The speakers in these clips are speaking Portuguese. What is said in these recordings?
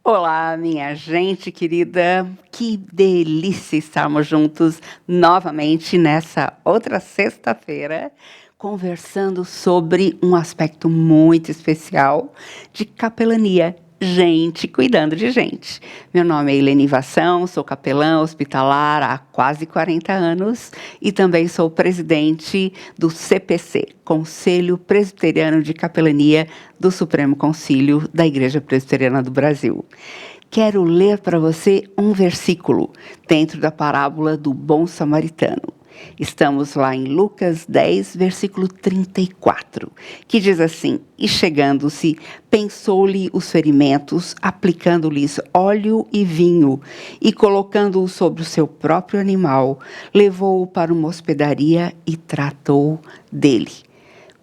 Olá, minha gente querida, que delícia estarmos juntos novamente nessa outra sexta-feira, conversando sobre um aspecto muito especial de capelania. Gente cuidando de gente. Meu nome é Helene Vação, sou capelã hospitalar há quase 40 anos e também sou presidente do CPC, Conselho Presbiteriano de Capelania do Supremo Concílio da Igreja Presbiteriana do Brasil. Quero ler para você um versículo dentro da parábola do Bom Samaritano. Estamos lá em Lucas 10, versículo 34, que diz assim: E chegando-se, pensou-lhe os ferimentos, aplicando-lhes óleo e vinho, e colocando-o sobre o seu próprio animal, levou-o para uma hospedaria e tratou dele.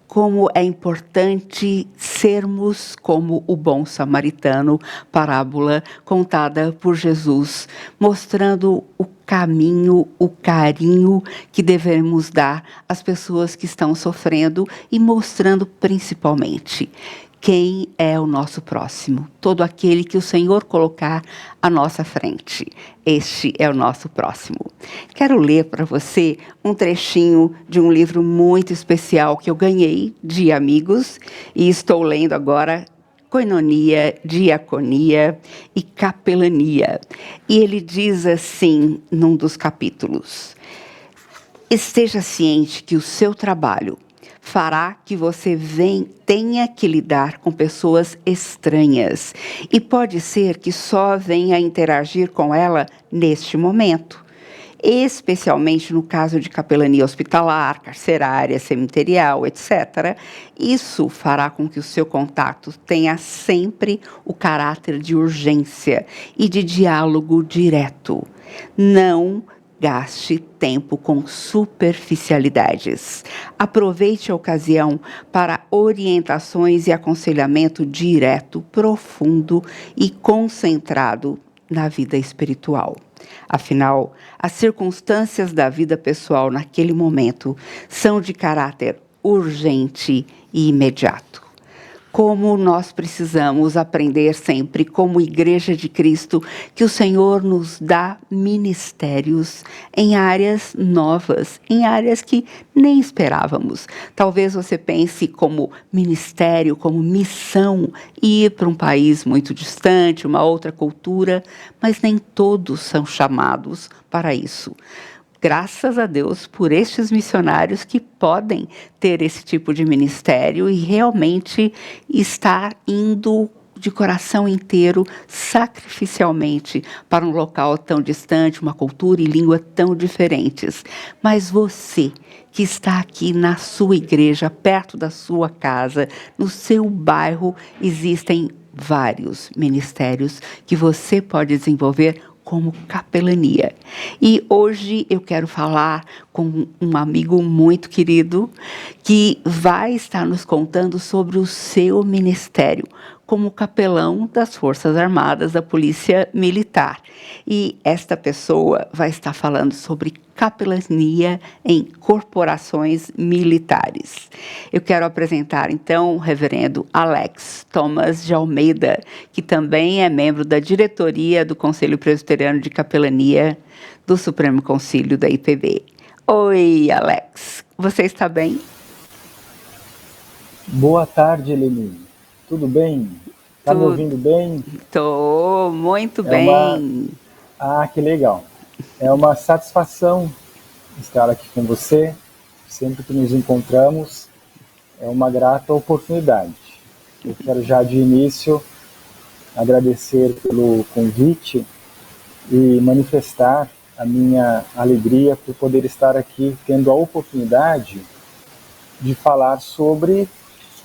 Como é importante sermos como o bom samaritano, parábola contada por Jesus, mostrando o caminho, o carinho que devemos dar às pessoas que estão sofrendo e mostrando principalmente quem é o nosso próximo. Todo aquele que o Senhor colocar à nossa frente. Este é o nosso próximo. Quero ler para você um trechinho de um livro muito especial que eu ganhei de amigos e estou lendo agora, Coinonia, Diaconia e Capelania. E ele diz assim, num dos capítulos: esteja ciente que o seu trabalho fará que você tenha que lidar com pessoas estranhas. E pode ser que só venha interagir com ela neste momento. Especialmente no caso de capelania hospitalar, carcerária, cemiterial, etc. Isso fará com que o seu contato tenha sempre o caráter de urgência e de diálogo direto. Não gaste tempo com superficialidades. Aproveite a ocasião para orientações e aconselhamento direto, profundo e concentrado na vida espiritual. Afinal, as circunstâncias da vida pessoal naquele momento são de caráter urgente e imediato. Como nós precisamos aprender sempre, como Igreja de Cristo, que o Senhor nos dá ministérios em áreas novas, em áreas que nem esperávamos. Talvez você pense como ministério, como missão, ir para um país muito distante, uma outra cultura, mas nem todos são chamados para isso. Graças a Deus por estes missionários que podem ter esse tipo de ministério e realmente estar indo de coração inteiro, sacrificialmente, para um local tão distante, uma cultura e língua tão diferentes. Mas você, que está aqui na sua igreja, perto da sua casa, no seu bairro, existem vários ministérios que você pode desenvolver como capelania. E hoje eu quero falar com um amigo muito querido que vai estar nos contando sobre o seu ministério como capelão das Forças Armadas da Polícia Militar. E esta pessoa vai estar falando sobre capelania em corporações militares. Eu quero apresentar, então, o reverendo Alex Thomas de Almeida, que também é membro da diretoria do Conselho Presbiteriano de Capelania do Supremo Concílio da IPB. Oi, Alex, você está bem? Boa tarde, Helene. Tudo bem? Está me ouvindo bem? Estou muito bem. Que legal. É uma satisfação estar aqui com você. Sempre que nos encontramos, é uma grata oportunidade. Eu quero já de início agradecer pelo convite e manifestar a minha alegria por poder estar aqui tendo a oportunidade de falar sobre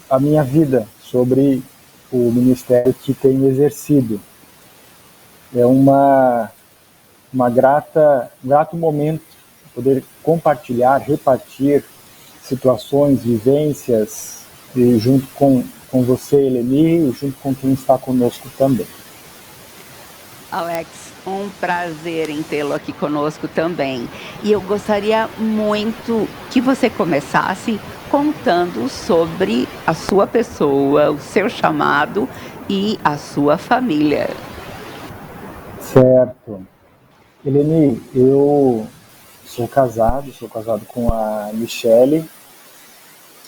a minha vida, sobre o ministério que tenho exercido. É um grato momento poder compartilhar, repartir situações, vivências, e junto com você, Helene, e junto com quem está conosco também. Alex, um prazer em tê-lo aqui conosco também. E eu gostaria muito que você começasse contando sobre a sua pessoa, o seu chamado e a sua família. Certo. Eleni, eu sou casado com a Michele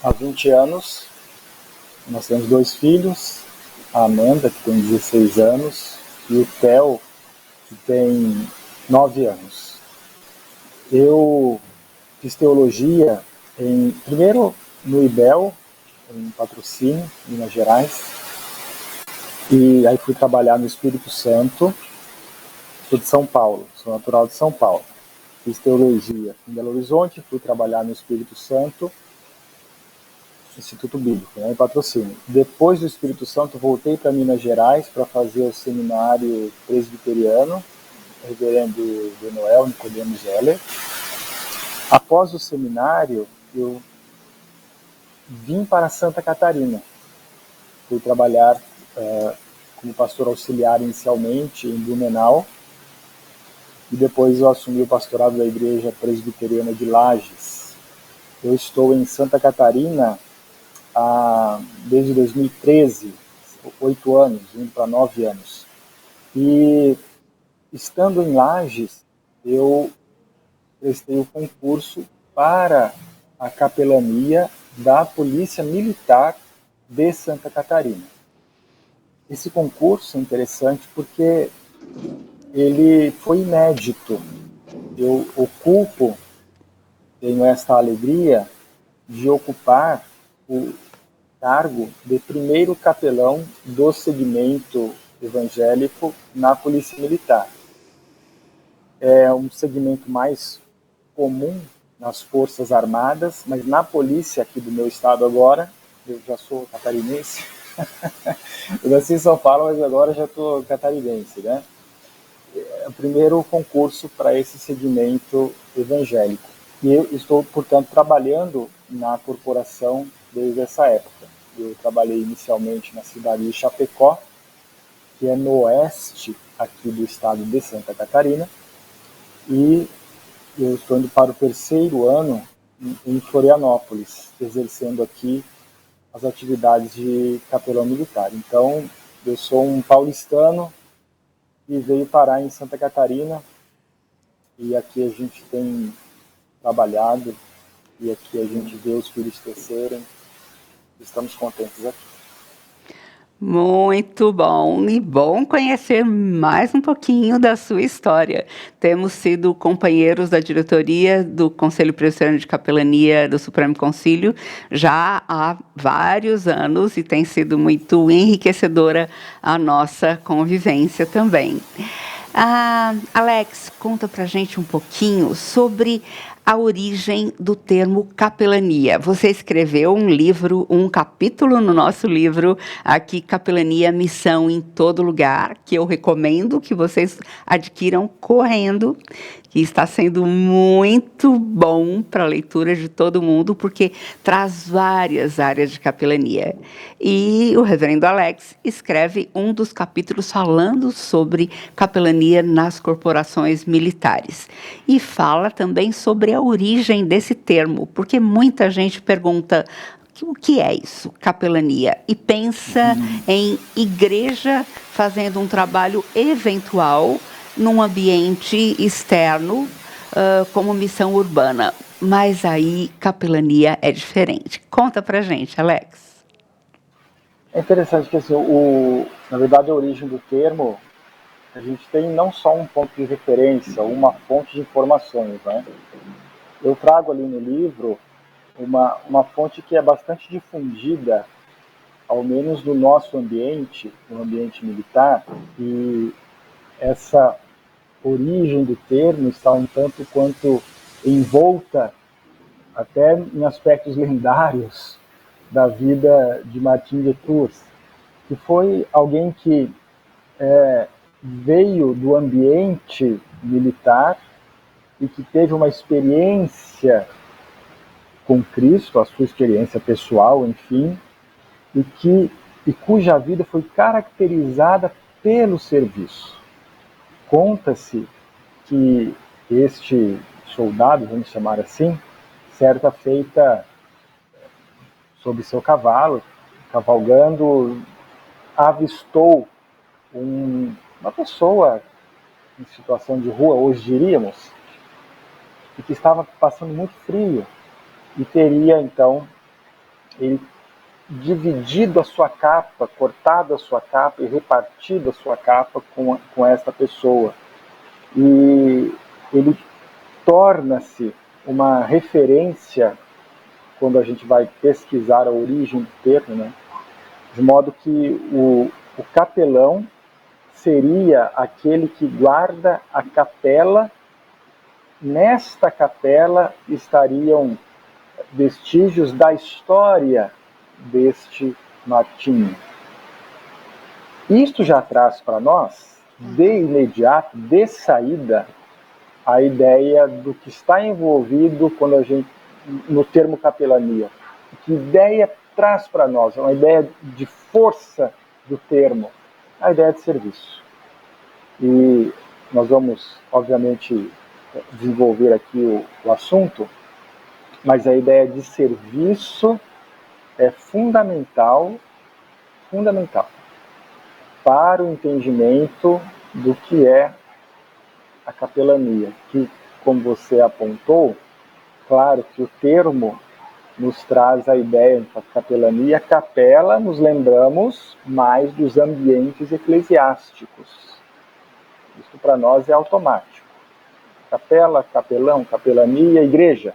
há 20 anos. Nós temos 2 filhos, a Amanda, que tem 16 anos, e o Theo, que tem 9 anos. Eu fiz teologia primeiro no IBEL, em Patrocínio, Minas Gerais, e aí fui trabalhar no Espírito Santo. Sou de São Paulo, sou natural de São Paulo. Fiz teologia em Belo Horizonte, fui trabalhar no Espírito Santo, Instituto Bíblico, em Patrocínio. Depois do Espírito Santo, voltei para Minas Gerais para fazer o seminário presbiteriano, reverendo Benoel Nicodemo Zeller. Após o seminário, eu vim para Santa Catarina. Fui trabalhar como pastor auxiliar inicialmente em Blumenau, e depois eu assumi o pastorado da Igreja Presbiteriana de Lages. Eu estou em Santa Catarina desde 2013, 8 anos, indo para 9 anos. E estando em Lages, eu prestei o concurso para a capelania da Polícia Militar de Santa Catarina. Esse concurso é interessante porque ele foi inédito. Eu tenho esta alegria de ocupar o cargo de primeiro capelão do segmento evangélico na Polícia Militar. É um segmento mais comum nas Forças Armadas, mas na polícia aqui do meu estado agora, eu já sou catarinense, eu nasci em São Paulo, mas agora já estou catarinense, né? É o primeiro concurso para esse segmento evangélico. E eu estou, portanto, trabalhando na corporação desde essa época. Eu trabalhei inicialmente na cidade de Chapecó, que é no oeste aqui do estado de Santa Catarina, e eu estou indo para o 3º ano em Florianópolis, exercendo aqui as atividades de capelão militar. Então, eu sou um paulistano e veio parar em Santa Catarina, e aqui a gente tem trabalhado, e aqui a gente vê os filhos crescerem. Estamos contentes aqui. Muito bom, e bom conhecer mais um pouquinho da sua história. Temos sido companheiros da diretoria do Conselho Presbiteriano de Capelania do Supremo Concílio já há vários anos, e tem sido muito enriquecedora a nossa convivência também. Alex, conta pra gente um pouquinho sobre a origem do termo capelania. Você escreveu um livro, um capítulo no nosso livro, aqui, Capelania, Missão em Todo Lugar, que eu recomendo que vocês adquiram correndo, que está sendo muito bom para a leitura de todo mundo, porque traz várias áreas de capelania. E o reverendo Alex escreve um dos capítulos falando sobre capelania nas corporações militares. E fala também sobre a origem desse termo, porque muita gente pergunta: o que é isso, capelania? E pensa em igreja fazendo um trabalho eventual num ambiente externo, como missão urbana. Mas aí, capelania é diferente. Conta pra gente, Alex. É interessante que, assim, na verdade, a origem do termo, a gente tem não só um ponto de referência, uma fonte de informações, né? Eu trago ali no livro uma fonte que é bastante difundida, ao menos no nosso ambiente, no ambiente militar, e essa origem do termo está um tanto quanto envolta até em aspectos lendários da vida de Martin de Tours, que foi alguém que veio do ambiente militar e que teve uma experiência com Cristo, a sua experiência pessoal, enfim, e cuja vida foi caracterizada pelo serviço. Conta-se que este soldado, vamos chamar assim, certa feita sobre seu cavalo, cavalgando, avistou uma pessoa em situação de rua, hoje diríamos, e que estava passando muito frio, e teria então ele dividido a sua capa, cortado a sua capa e repartido a sua capa com esta pessoa. E ele torna-se uma referência quando a gente vai pesquisar a origem do termo, né? De modo que o capelão seria aquele que guarda a capela. Nesta capela estariam vestígios da história deste Martinho. Isto já traz para nós, de imediato, de saída, a ideia do que está envolvido quando a gente, no termo capelania. Que ideia traz para nós? Uma ideia de força do termo, a ideia de serviço. E nós vamos, obviamente, desenvolver aqui o assunto, mas a ideia de serviço é fundamental para o entendimento do que é a capelania, que, como você apontou, claro que o termo nos traz a ideia da capelania. Capela, nos lembramos mais dos ambientes eclesiásticos. Isso para nós é automático. Capela, capelão, capelania, igreja.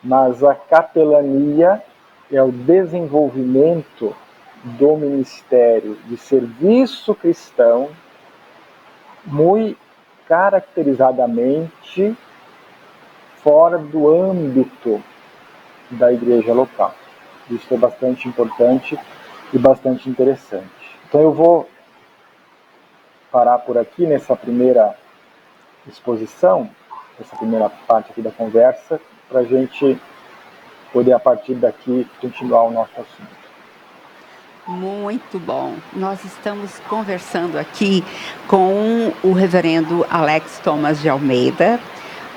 Mas a capelania é o desenvolvimento do ministério de serviço cristão, muito caracterizadamente fora do âmbito da igreja local. Isso é bastante importante e bastante interessante. Então eu vou parar por aqui nessa primeira exposição, essa primeira parte aqui da conversa, para a gente poder, a partir daqui, continuar o nosso assunto. Muito bom. Nós estamos conversando aqui com o reverendo Alex Thomas de Almeida,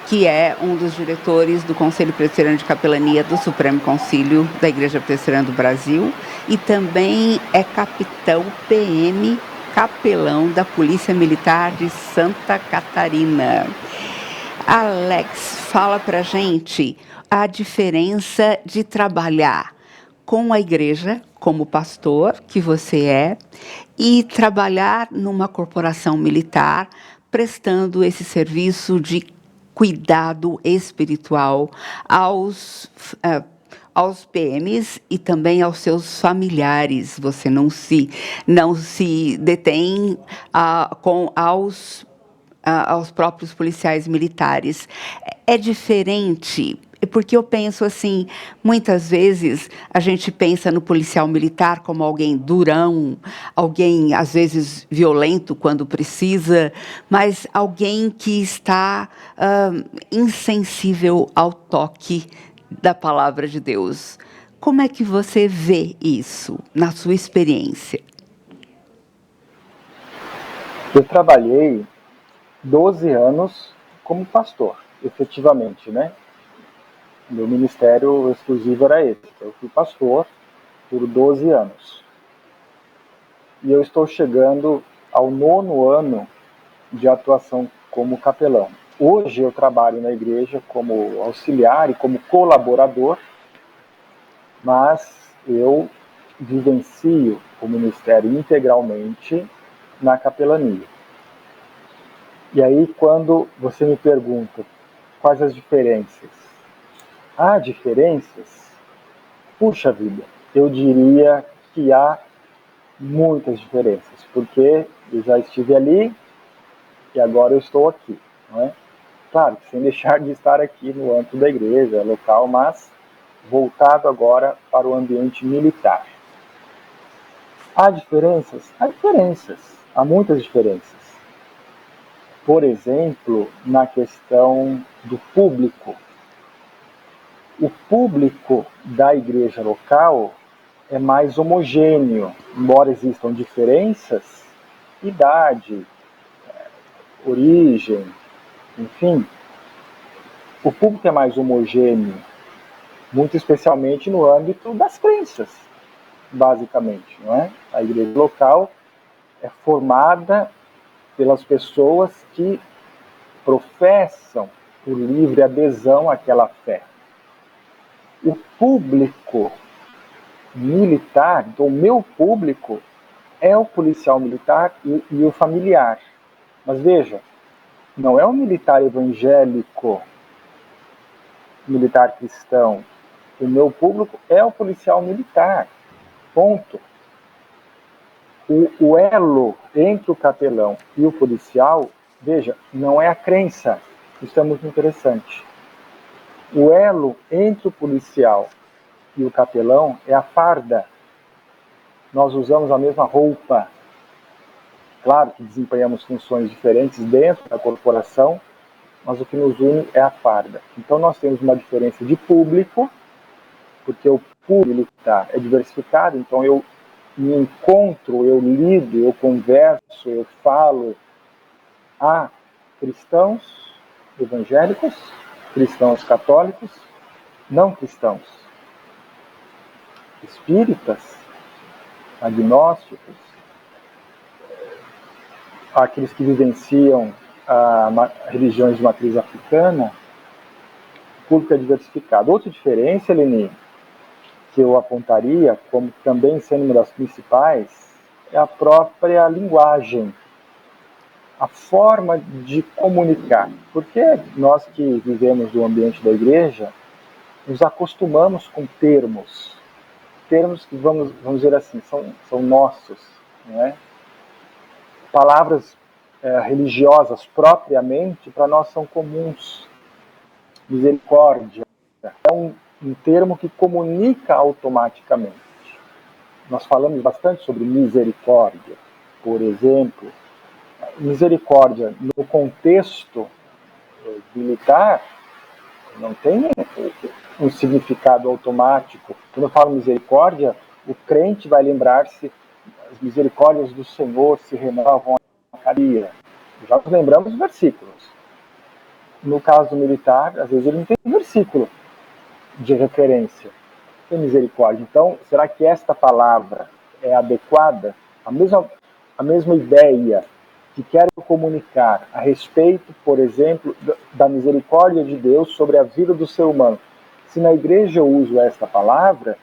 que é um dos diretores do Conselho Presbiteriano de Capelania do Supremo Concílio da Igreja Presbiteriana do Brasil e também é capitão PM, capelão da Polícia Militar de Santa Catarina. Alex, fala pra gente a diferença de trabalhar com a igreja, como pastor que você é, e trabalhar numa corporação militar, prestando esse serviço de cuidado espiritual aos PMs e também aos seus familiares. Você não se detém aos próprios policiais militares. É diferente, porque eu penso assim, muitas vezes a gente pensa no policial militar como alguém durão, alguém às vezes violento quando precisa, mas alguém que está insensível ao toque da palavra de Deus. Como é que você vê isso na sua experiência? Eu trabalhei 12 anos como pastor, efetivamente, né? Meu ministério exclusivo era esse. Eu fui pastor por 12 anos. E eu estou chegando ao 9º ano de atuação como capelão. Hoje eu trabalho na igreja como auxiliar e como colaborador, mas eu vivencio o ministério integralmente na capelania. E aí, quando você me pergunta quais as diferenças, há diferenças? Puxa vida, eu diria que há muitas diferenças, porque eu já estive ali e agora eu estou aqui, não é? Claro, sem deixar de estar aqui no âmbito da igreja, local, mas voltado agora para o ambiente militar. Há diferenças? Há diferenças, há muitas diferenças. Por exemplo, na questão do público. O público da igreja local é mais homogêneo, embora existam diferenças, idade, origem, enfim, o público é mais homogêneo muito especialmente no âmbito das crenças, basicamente, não é? A igreja local é formada pelas pessoas que professam por livre adesão àquela fé. O público militar, então o meu público é o policial militar e o familiar. Mas veja, não é o militar evangélico, militar cristão. O meu público é o policial militar. Ponto. O elo entre o capelão e o policial, veja, não é a crença. Isso é muito interessante. O elo entre o policial e o capelão é a farda. Nós usamos a mesma roupa. Claro que desempenhamos funções diferentes dentro da corporação, mas o que nos une é a farda. Então nós temos uma diferença de público, porque o público é diversificado, então eu me encontro, eu lido, eu converso, eu falo a cristãos evangélicos, cristãos católicos, não cristãos, espíritas, agnósticos, aqueles que vivenciam religiões de matriz africana. O público é diversificado. Outra diferença, Leni, que eu apontaria como também sendo uma das principais, é a própria linguagem, a forma de comunicar. Porque nós que vivemos no ambiente da igreja, nos acostumamos com termos que, vamos dizer assim, são nossos, não é? Palavras religiosas propriamente, para nós são comuns. Misericórdia é um termo que comunica automaticamente. Nós falamos bastante sobre misericórdia, por exemplo. Misericórdia, no contexto militar, não tem um significado automático. Quando eu falo misericórdia, o crente vai lembrar-se: as misericórdias do Senhor se renovam a cada dia. Já nos lembramos os versículos. No caso do militar, às vezes ele não tem versículo de referência. Tem misericórdia. Então, será que esta palavra é adequada? A mesma ideia que quero comunicar a respeito, por exemplo, da misericórdia de Deus sobre a vida do ser humano. Se na igreja eu uso esta palavra,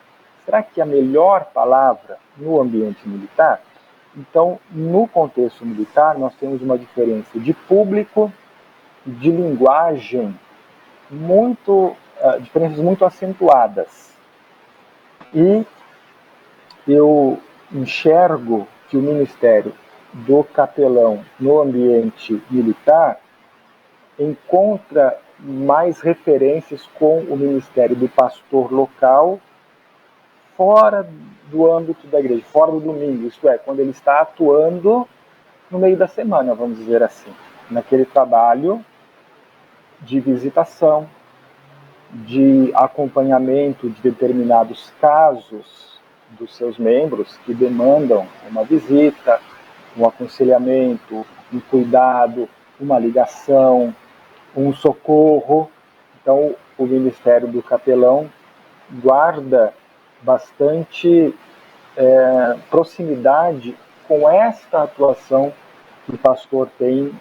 será que é a melhor palavra no ambiente militar? Então, no contexto militar, nós temos uma diferença de público, de linguagem, diferenças muito acentuadas. E eu enxergo que o ministério do capelão no ambiente militar encontra mais referências com o ministério do pastor local fora do âmbito da igreja, fora do domingo, isto é, quando ele está atuando no meio da semana, vamos dizer assim, naquele trabalho de visitação, de acompanhamento de determinados casos dos seus membros que demandam uma visita, um aconselhamento, um cuidado, uma ligação, um socorro. Então, o ministério do capelão guarda bastante proximidade com esta atuação que o pastor tem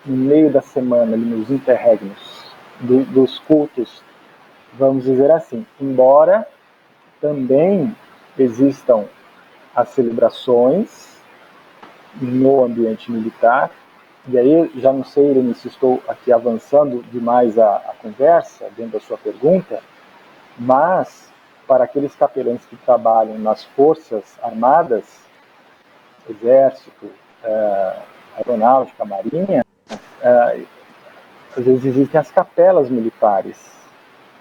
no meio da semana, ali nos interregnos dos cultos, vamos dizer assim. Embora também existam as celebrações no ambiente militar, e aí já não sei, Irene, se estou aqui avançando demais a conversa dentro da sua pergunta, mas para aqueles capelães que trabalham nas forças armadas, exército, aeronáutica, marinha, às vezes existem as capelas militares,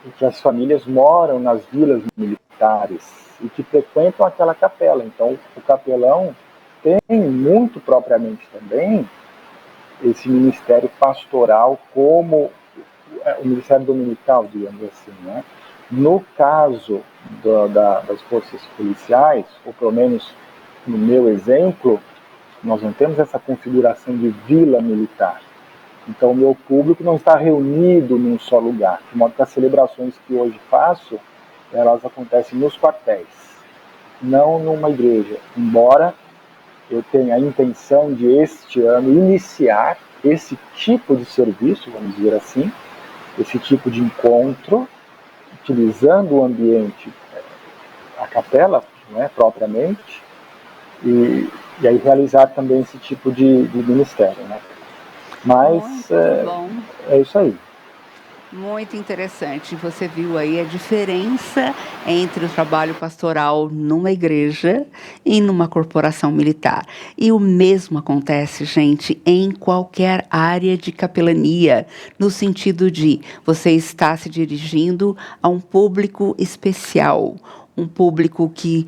em que as famílias moram nas vilas militares e que frequentam aquela capela. Então, o capelão tem muito propriamente também esse ministério pastoral como o ministério dominical, digamos assim, né? No caso das forças policiais, ou pelo menos no meu exemplo, nós não temos essa configuração de vila militar. Então, o meu público não está reunido num só lugar. De modo que as celebrações que hoje faço elas acontecem nos quartéis, não numa igreja. Embora eu tenha a intenção de este ano iniciar esse tipo de serviço, vamos dizer assim, esse tipo de encontro, utilizando o ambiente, a capela, né, propriamente, e aí realizar também esse tipo de ministério, né? Mas Muito bom. é isso aí. Muito interessante. Você viu aí a diferença entre o trabalho pastoral numa igreja e numa corporação militar. E o mesmo acontece, gente, em qualquer área de capelania, no sentido de você está se dirigindo a um público especial, um público que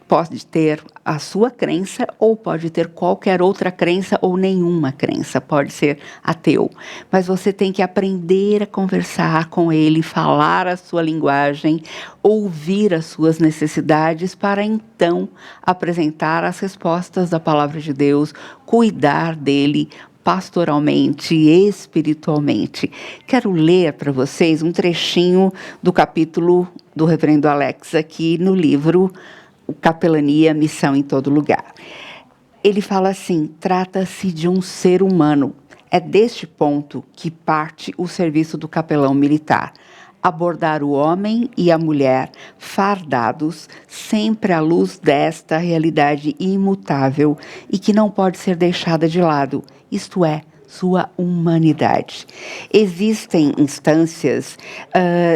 pode ter a sua crença ou pode ter qualquer outra crença ou nenhuma crença, pode ser ateu. Mas você tem que aprender a conversar com ele, falar a sua linguagem, ouvir as suas necessidades para então apresentar as respostas da palavra de Deus, cuidar dele pastoralmente, espiritualmente. Quero ler para vocês um trechinho do capítulo do Reverendo Alex aqui no livro Capelania, Missão em Todo Lugar. Ele fala assim: trata-se de um ser humano. É deste ponto que parte o serviço do capelão militar. Abordar o homem e a mulher fardados sempre à luz desta realidade imutável e que não pode ser deixada de lado, isto é, sua humanidade. Existem instâncias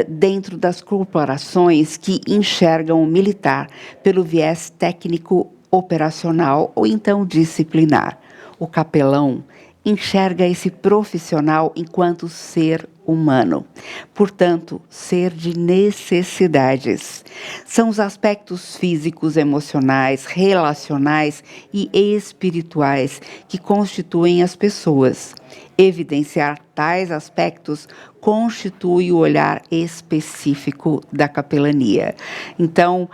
dentro das corporações que enxergam o militar pelo viés técnico operacional ou então disciplinar. O capelão enxerga esse profissional enquanto ser humano, portanto, ser de necessidades. São os aspectos físicos, emocionais, relacionais e espirituais que constituem as pessoas. Evidenciar tais aspectos constitui o olhar específico da capelania. Então,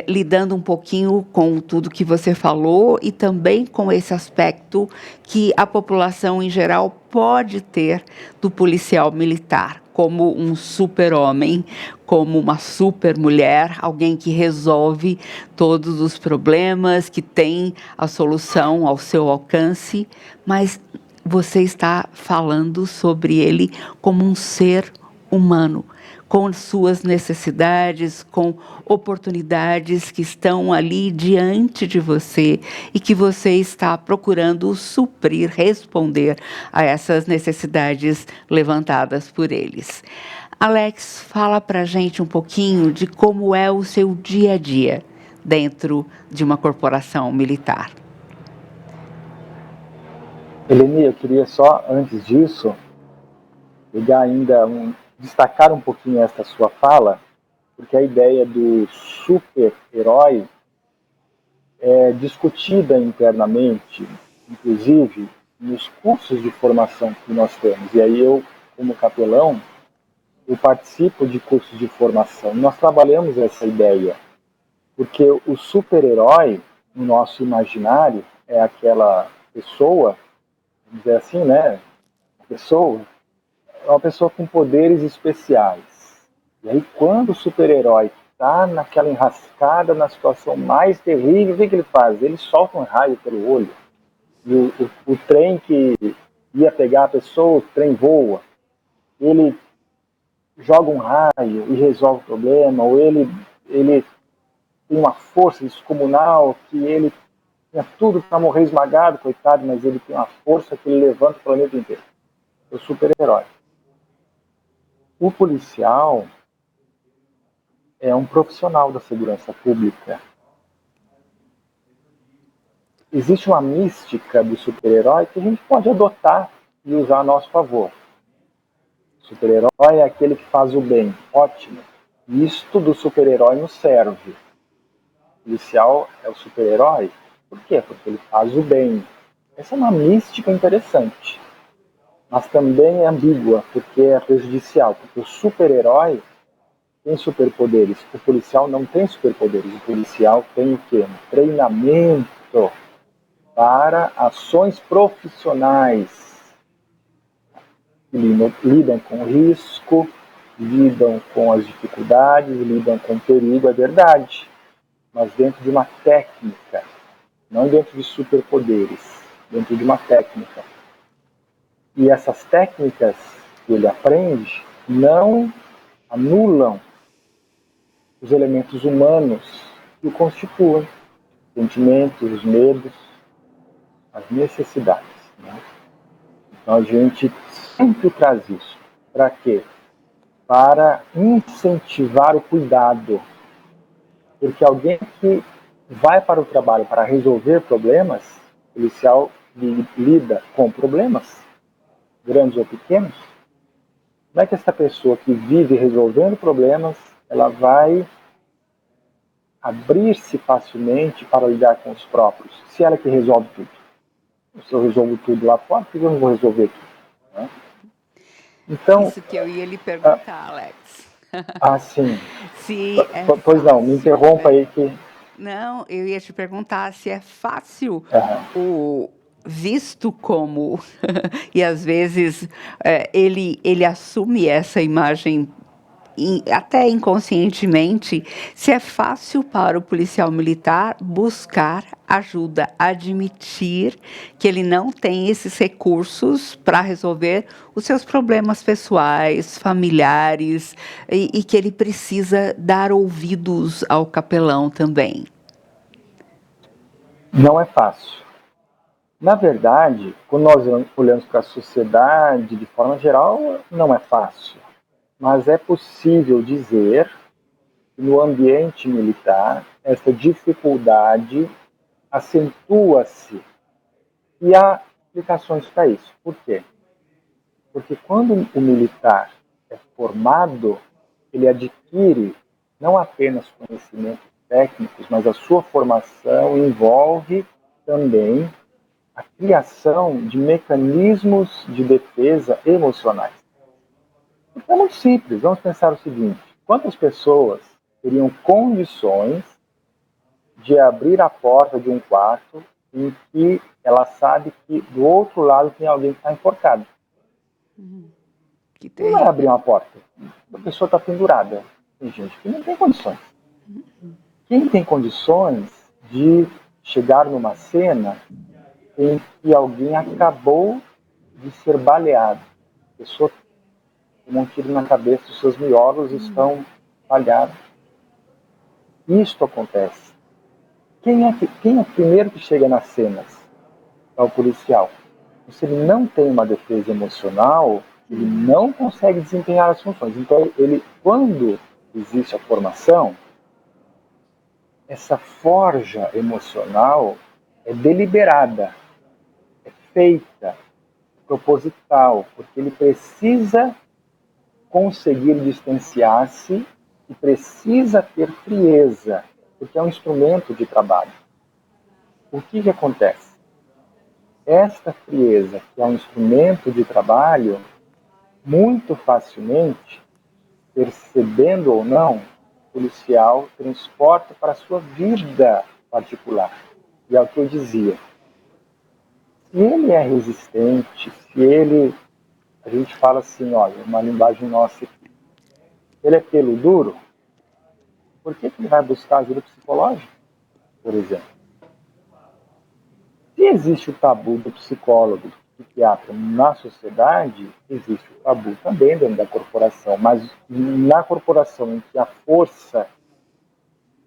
lidando um pouquinho com tudo que você falou e também com esse aspecto que a população em geral pode ter do policial militar, como um super-homem, como uma super-mulher, alguém que resolve todos os problemas, que tem a solução ao seu alcance, mas você está falando sobre ele como um ser humano, com suas necessidades, com oportunidades que estão ali diante de você e que você está procurando suprir, responder a essas necessidades levantadas por eles. Alex, fala pra gente um pouquinho de como é o seu dia a dia dentro de uma corporação militar. Eleni, eu queria só, antes disso, pegar ainda destacar um pouquinho esta sua fala, porque a ideia do super-herói é discutida internamente, inclusive nos cursos de formação que nós temos. E aí eu, como capelão, eu participo de cursos de formação. Nós trabalhamos essa ideia, porque o super-herói, no nosso imaginário, é aquela pessoa, vamos dizer assim, né? É uma pessoa com poderes especiais. E aí, quando o super-herói está naquela enrascada, na situação mais terrível, o que ele faz? Ele solta um raio pelo olho. E o trem que ia pegar a pessoa, o trem voa. Ele joga um raio e resolve o problema, ou ele tem uma força descomunal que ele tinha tudo para morrer esmagado, coitado, mas ele tem uma força que ele levanta o planeta inteiro. É o super-herói. O policial é um profissional da segurança pública. Existe uma mística do super-herói que a gente pode adotar e usar a nosso favor. O super-herói é aquele que faz o bem. Ótimo. Isto do super-herói nos serve. O policial é o super-herói. Por quê? Porque ele faz o bem. Essa é uma mística interessante. Mas também é ambígua, porque é prejudicial. Porque o super-herói tem superpoderes. O policial não tem superpoderes. O policial tem o quê? Um treinamento para ações profissionais que lidam com risco, lidam com as dificuldades, lidam com o perigo, é verdade, mas dentro de uma técnica, não dentro de superpoderes, dentro de uma técnica. E essas técnicas que ele aprende não anulam os elementos humanos que o constituem, os sentimentos, os medos, as necessidades. Né? Então a gente sempre traz isso. Para quê? Para incentivar o cuidado. Porque alguém que vai para o trabalho para resolver problemas, o policial lida com problemas, grandes ou pequenos, como é que essa pessoa que vive resolvendo problemas, ela vai abrir-se facilmente para lidar com os próprios, se ela é que resolve tudo? Se eu resolvo tudo lá fora, por que eu não vou resolver aqui? Né? Então, isso que eu ia lhe perguntar, Alex. sim. Se é Pois não, me fácil, interrompa né? aí que... Não, eu ia te perguntar se é fácil Uhum. o visto como e às vezes ele assume essa imagem até inconscientemente, se é fácil para o policial militar buscar ajuda, admitir que ele não tem esses recursos para resolver os seus problemas pessoais, familiares, e que ele precisa dar ouvidos ao capelão também. Não é fácil. Na verdade, quando nós olhamos para a sociedade de forma geral, não é fácil. Mas é possível dizer que no ambiente militar, essa dificuldade acentua-se. E há explicações para isso. Por quê? Porque quando o militar é formado, ele adquire não apenas conhecimentos técnicos, mas a sua formação envolve também a criação de mecanismos de defesa emocionais. É muito simples, vamos pensar o seguinte: quantas pessoas teriam condições de abrir a porta de um quarto em que ela sabe que do outro lado tem alguém que está enforcado? Que Não vai abrir terrível. uma porta, a pessoa está pendurada. Tem gente que não tem condições. Quem tem condições de chegar numa cena em que alguém acabou de ser baleado? A pessoa tomou um tiro na cabeça, os seus miolos estão falhados. Isto acontece. Quem é o primeiro que chega nas cenas? É o policial. Se ele não tem uma defesa emocional, ele não consegue desempenhar as funções. Então, quando existe a formação, essa forja emocional é deliberada, é feita, proposital, porque ele precisa conseguir distanciar-se e precisa ter frieza, porque é um instrumento de trabalho. O que acontece? Esta frieza, que é um instrumento de trabalho, muito facilmente, percebendo ou não, o policial transporta para a sua vida particular. E é o que eu dizia. Se ele é resistente, a gente fala assim, olha, uma linguagem nossa aqui, ele é pelo duro, por que ele vai buscar ajuda psicológica, por exemplo? Se existe o tabu do psicólogo, do psiquiatra na sociedade, existe o tabu também dentro da corporação, mas na corporação em que a força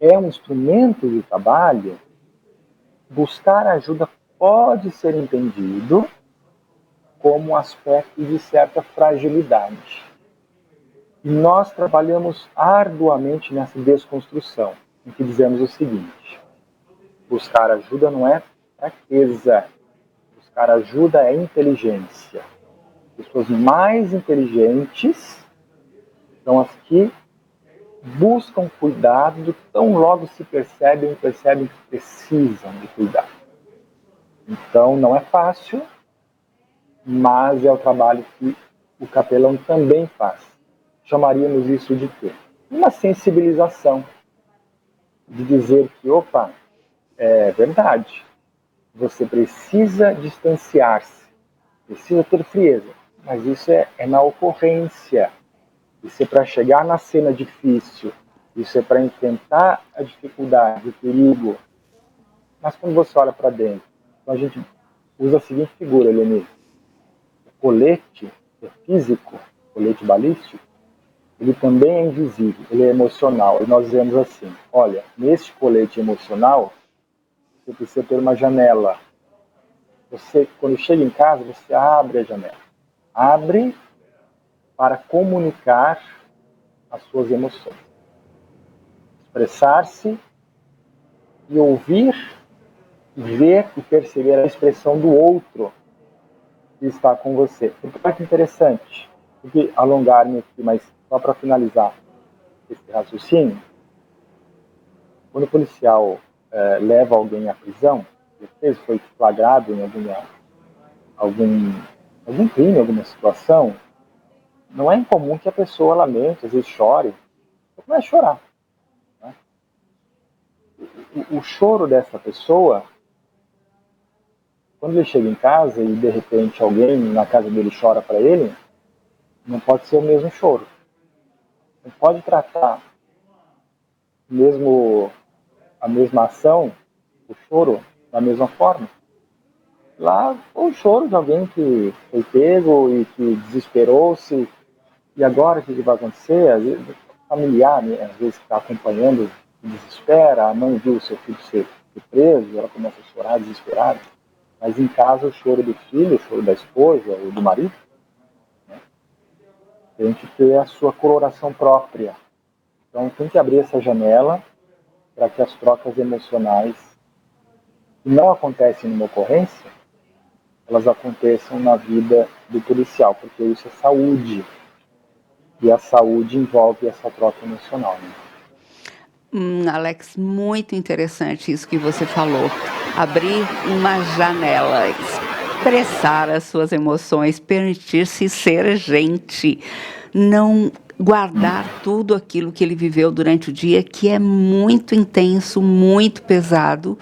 é um instrumento de trabalho, buscar ajuda pode ser entendido como um aspecto de certa fragilidade. E nós trabalhamos arduamente nessa desconstrução, em que dizemos o seguinte: buscar ajuda não é fraqueza, buscar ajuda é inteligência. Pessoas mais inteligentes são as que buscam cuidado tão logo se percebem que precisam de cuidado. Então não é fácil, mas é o trabalho que o capelão também faz. Chamaríamos isso de quê? Uma sensibilização, de dizer que, opa, é verdade, você precisa distanciar-se, precisa ter frieza, mas isso é na ocorrência. Isso é para chegar na cena difícil, isso é para enfrentar a dificuldade, o perigo. Mas quando você olha para dentro, então a gente usa a seguinte figura, Eleni. O colete é físico, o colete balístico, ele também é invisível, ele é emocional. E nós dizemos assim, olha, neste colete emocional, você precisa ter uma janela. Você, quando chega em casa, você abre a janela. Abre para comunicar as suas emoções. Expressar-se e ouvir, ver e perceber a expressão do outro que está com você. Olha que interessante, porque alongar-me aqui, mas só para finalizar esse raciocínio, quando o policial leva alguém à prisão, foi flagrado em algum crime, alguma situação, não é incomum que a pessoa lamente, às vezes chore. Não é chorar. Né? O choro dessa pessoa, quando ele chega em casa e de repente alguém na casa dele chora para ele, não pode ser o mesmo choro. Não pode tratar a mesma ação, o choro, da mesma forma. Lá, o choro de alguém que foi pego e que desesperou-se, e agora o que vai acontecer? Às vezes, o familiar, né, às vezes está acompanhando, se desespera, a mãe viu o seu filho ser preso, ela começa a chorar desesperada. Mas em casa o choro do filho, o choro da esposa ou do marido, né, tem que ter a sua coloração própria. Então tem que abrir essa janela para que as trocas emocionais que não acontecem numa ocorrência, elas aconteçam na vida do policial, porque isso é saúde. E a saúde envolve essa troca emocional. Né? Alex, muito interessante isso que você falou. Abrir uma janela, expressar as suas emoções, permitir-se ser gente, não guardar tudo aquilo que ele viveu durante o dia, que é muito intenso, muito pesado,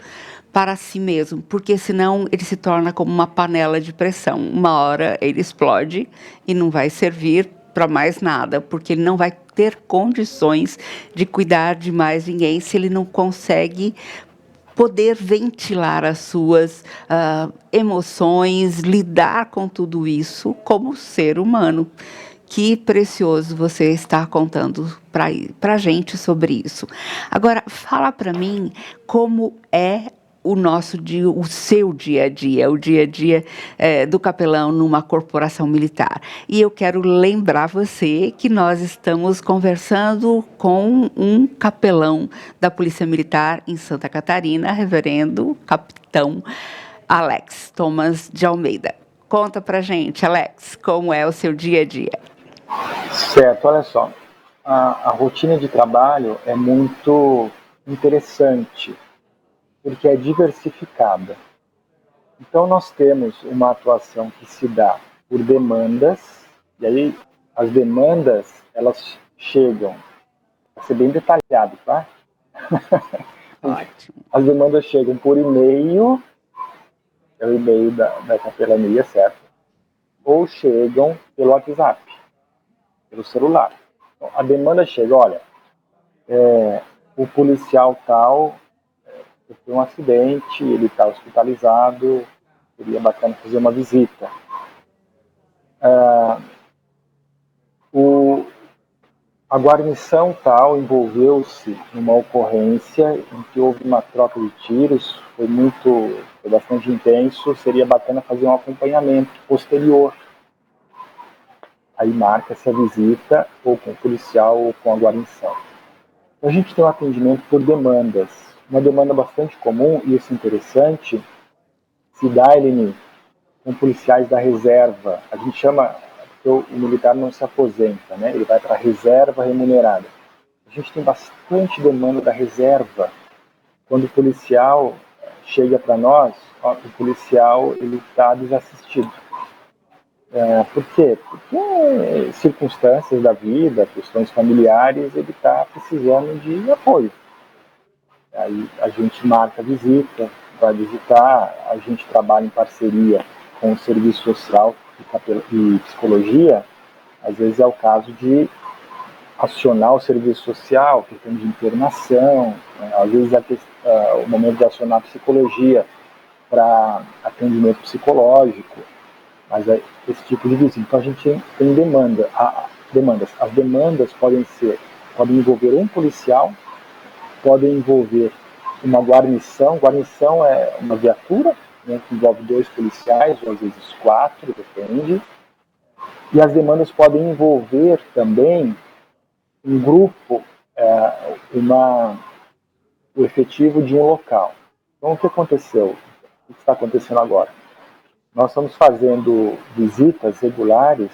para si mesmo, porque senão ele se torna como uma panela de pressão. Uma hora ele explode e não vai servir para mais nada, porque ele não vai ter condições de cuidar de mais ninguém se ele não consegue poder ventilar as suas emoções, lidar com tudo isso como ser humano. Que precioso você está contando para a gente sobre isso. Agora, fala para mim como é o seu dia a dia, o dia a dia do capelão numa corporação militar. E eu quero lembrar você que nós estamos conversando com um capelão da Polícia Militar em Santa Catarina, reverendo capitão Alex Thomas de Almeida. Conta pra gente, Alex, como é o seu dia a dia. Certo, olha só, a rotina de trabalho é muito interessante, porque é diversificada. Então nós temos uma atuação que se dá por demandas, e aí as demandas, elas chegam, vai ser bem detalhado, tá? Ótimo. As demandas chegam por e-mail, é o e-mail da capelania, certo? Ou chegam pelo WhatsApp, pelo celular. Então, a demanda chega, olha, o policial tal sofreu um acidente, ele está hospitalizado, seria bacana fazer uma visita. A guarnição tal envolveu-se numa ocorrência em que houve uma troca de tiros, foi bastante intenso, seria bacana fazer um acompanhamento posterior. Aí marca-se a visita ou com o policial ou com a guarnição. A gente tem um atendimento por demandas. Uma demanda bastante comum, e isso é interessante, se dá, Eleni, com policiais da reserva. A gente chama, porque o militar não se aposenta, né? Ele vai para a reserva remunerada. A gente tem bastante demanda da reserva. Quando o policial chega para nós, o policial está desassistido. Por quê? Porque circunstâncias da vida, questões familiares, ele está precisando de apoio. Aí a gente marca a visita, vai visitar, a gente trabalha em parceria com o serviço social e psicologia. Às vezes é o caso de acionar o serviço social, questão de internação, né? Às vezes o momento de acionar a psicologia para atendimento psicológico, mas é esse tipo de visita. Então a gente tem demandas. As demandas podem envolver um policial, podem envolver uma guarnição. Guarnição é uma viatura, né, que envolve 2 policiais, ou às vezes 4, depende. E as demandas podem envolver também um grupo, o efetivo de um local. Então, o que aconteceu? O que está acontecendo agora? Nós estamos fazendo visitas regulares,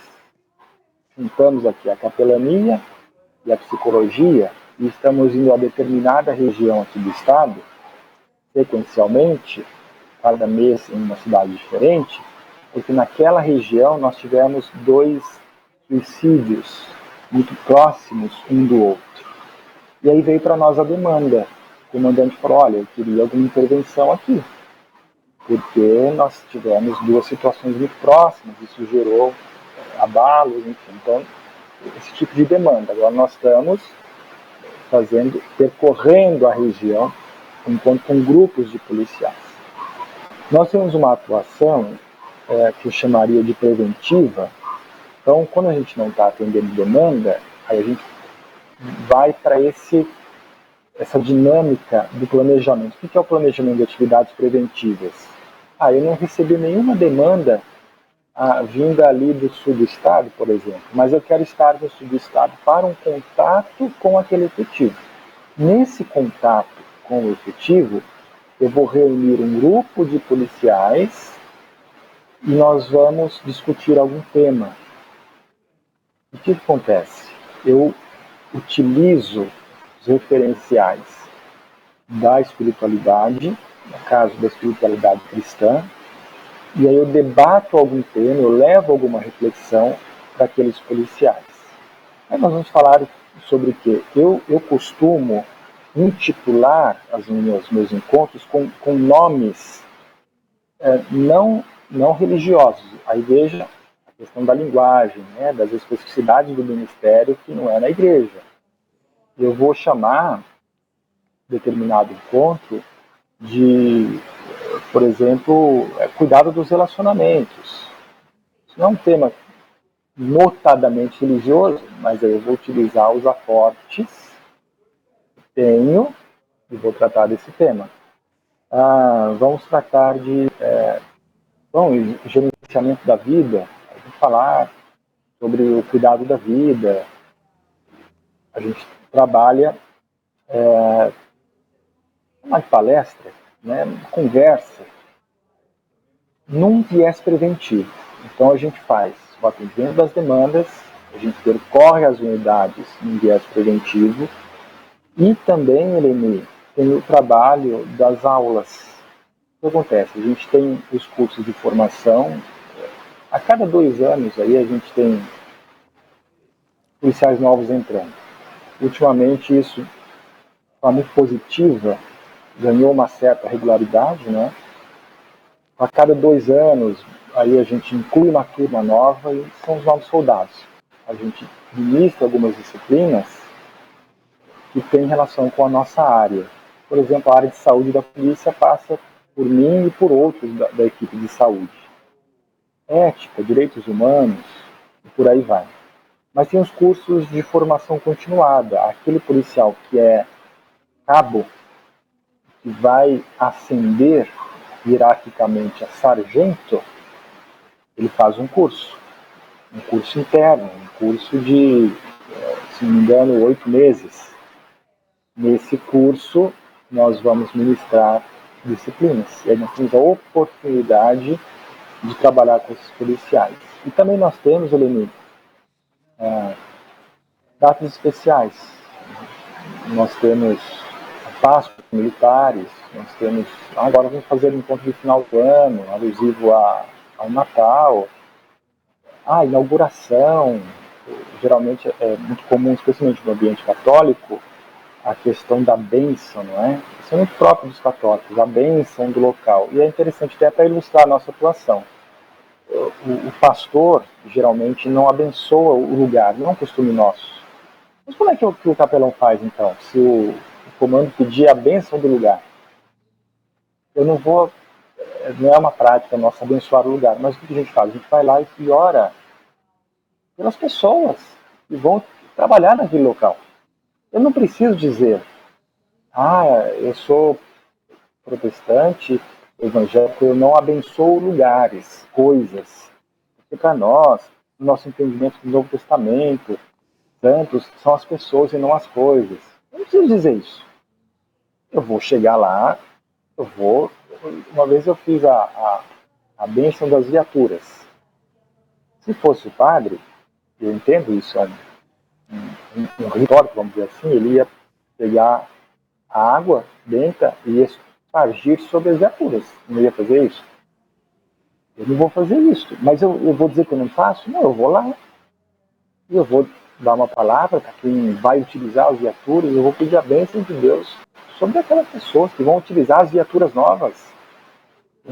juntamos aqui a capelania e a psicologia, e estamos indo a determinada região aqui do estado, sequencialmente, cada mês em uma cidade diferente, porque naquela região nós tivemos 2 suicídios muito próximos um do outro. E aí veio para nós a demanda. O comandante falou, olha, eu queria alguma intervenção aqui, porque nós tivemos 2 situações muito próximas, isso gerou abalos, enfim. Então, esse tipo de demanda. Agora nós estamos percorrendo a região, enquanto com grupos de policiais. Nós temos uma atuação que eu chamaria de preventiva. Então, quando a gente não está atendendo demanda, aí a gente vai para essa dinâmica do planejamento. O que é o planejamento de atividades preventivas? Eu não recebi nenhuma demanda vinda ali do sul do estado, por exemplo, mas eu quero estar no sul do estado para um contato com aquele efetivo. Nesse contato com o efetivo, eu vou reunir um grupo de policiais e nós vamos discutir algum tema. O que acontece? Eu utilizo os referenciais da espiritualidade, no caso da espiritualidade cristã, e aí eu debato algum tema, eu levo alguma reflexão para aqueles policiais. Aí nós vamos falar sobre o quê? Eu costumo intitular os meus encontros com nomes não religiosos. Aí veja a questão da linguagem, né, das especificidades do ministério que não é na igreja. Eu vou chamar determinado encontro de, por exemplo, cuidado dos relacionamentos. Isso não é um tema notadamente religioso, mas aí eu vou utilizar os aportes que tenho e vou tratar desse tema. Vamos tratar de gerenciamento da vida, vamos falar sobre o cuidado da vida. A gente trabalha uma palestra, né, uma conversa, num viés preventivo. Então a gente faz o atendimento das demandas, a gente percorre as unidades num viés preventivo e também, Eleni, tem o trabalho das aulas. O que acontece? A gente tem os cursos de formação, a cada 2 anos aí a gente tem policiais novos entrando. Ultimamente isso, de forma muito positiva, ganhou uma certa regularidade, né? A cada 2 anos, aí a gente inclui uma turma nova e são os novos soldados. A gente ministra algumas disciplinas que têm relação com a nossa área. Por exemplo, a área de saúde da polícia passa por mim e por outros da equipe de saúde. Ética, direitos humanos, e por aí vai. Mas tem os cursos de formação continuada. Aquele policial que é cabo, que vai ascender hierarquicamente a sargento, ele faz um curso interno, um curso de, se não me engano, 8 meses. Nesse curso, nós vamos ministrar disciplinas. E aí nós temos a oportunidade de trabalhar com esses policiais. E também nós temos, Eleni, datas especiais. Nós temos a Páscoa militares, nós temos... Agora vamos fazer um encontro de final do ano, alusivo ao Natal. A inauguração, geralmente é muito comum, especialmente no ambiente católico, a questão da bênção, não é? Isso é muito próprio dos católicos, a bênção do local. E é interessante até para ilustrar a nossa atuação. O pastor, geralmente, não abençoa o lugar, não é um costume nosso. Mas como é que o capelão faz, então? Se o comando pedir a bênção do lugar, eu não vou, não é uma prática nossa abençoar o lugar, mas o que a gente faz? A gente vai lá e ora pelas pessoas que vão trabalhar naquele local. Eu não preciso dizer, eu sou protestante, evangélico, eu não abençoo lugares, coisas. Porque para nós, no nosso entendimento do Novo Testamento, santos são as pessoas e não as coisas. Eu não preciso dizer isso. Eu vou chegar lá, eu vou. Uma vez eu fiz a bênção das viaturas. Se fosse o padre, eu entendo isso, um ritual, vamos dizer assim, ele ia pegar a água benta e ia espargir sobre as viaturas. Não ia fazer isso? Eu não vou fazer isso. Mas eu vou dizer que eu não faço? Não, eu vou lá. E eu vou dar uma palavra para quem vai utilizar as viaturas. Eu vou pedir a bênção de Deus sobre aquelas pessoas que vão utilizar as viaturas novas.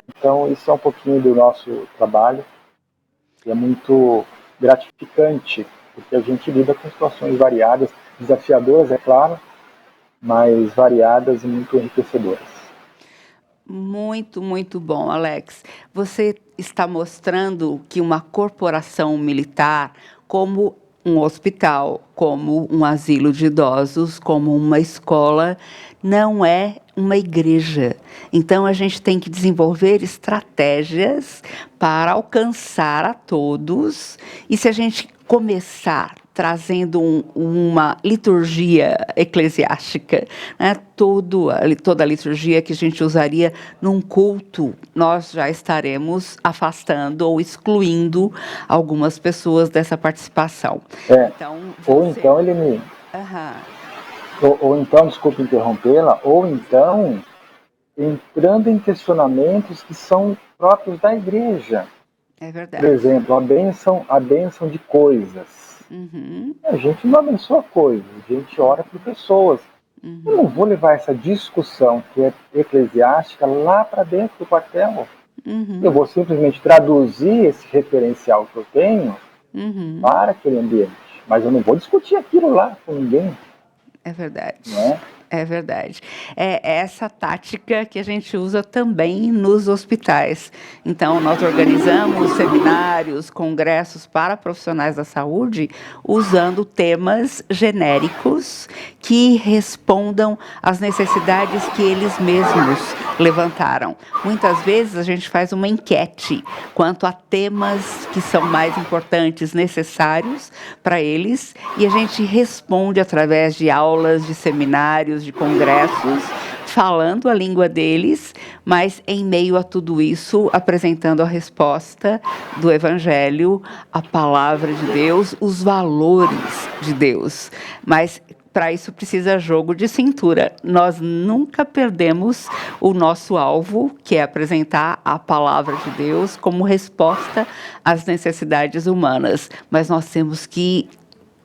Então, isso é um pouquinho do nosso trabalho. E é muito gratificante, porque a gente lida com situações variadas, desafiadoras, é claro, mas variadas e muito enriquecedoras. Muito, muito bom, Alex. Você está mostrando que uma corporação militar, como um hospital, como um asilo de idosos, como uma escola, não é uma igreja. Então, a gente tem que desenvolver estratégias para alcançar a todos. E se a gente começar trazendo uma liturgia eclesiástica, né? Toda a liturgia que a gente usaria num culto, nós já estaremos afastando ou excluindo algumas pessoas dessa participação. Então, ou então ele me... ou então, desculpe interrompê-la, ou então entrando em questionamentos que são próprios da igreja. É verdade. Por exemplo, a bênção de coisas. A gente não abençoa coisas, a gente ora por pessoas. Eu não vou levar essa discussão que é eclesiástica lá para dentro do quartel. Eu vou simplesmente traduzir esse referencial que eu tenho para aquele ambiente. Mas eu não vou discutir aquilo lá com ninguém. É verdade. Não é? É verdade. É essa tática que a gente usa também nos hospitais. Então, nós organizamos seminários, congressos para profissionais da saúde, usando temas genéricos que respondam às necessidades que eles mesmos levantaram. Muitas vezes a gente faz uma enquete quanto a temas que são mais importantes, necessários para eles, e a gente responde através de aulas, de seminários, de congressos, falando a língua deles, mas em meio a tudo isso, apresentando a resposta do Evangelho, a palavra de Deus, os valores de Deus. Mas para isso precisa jogo de cintura. Nós nunca perdemos o nosso alvo, que é apresentar a palavra de Deus como resposta às necessidades humanas. Mas nós temos que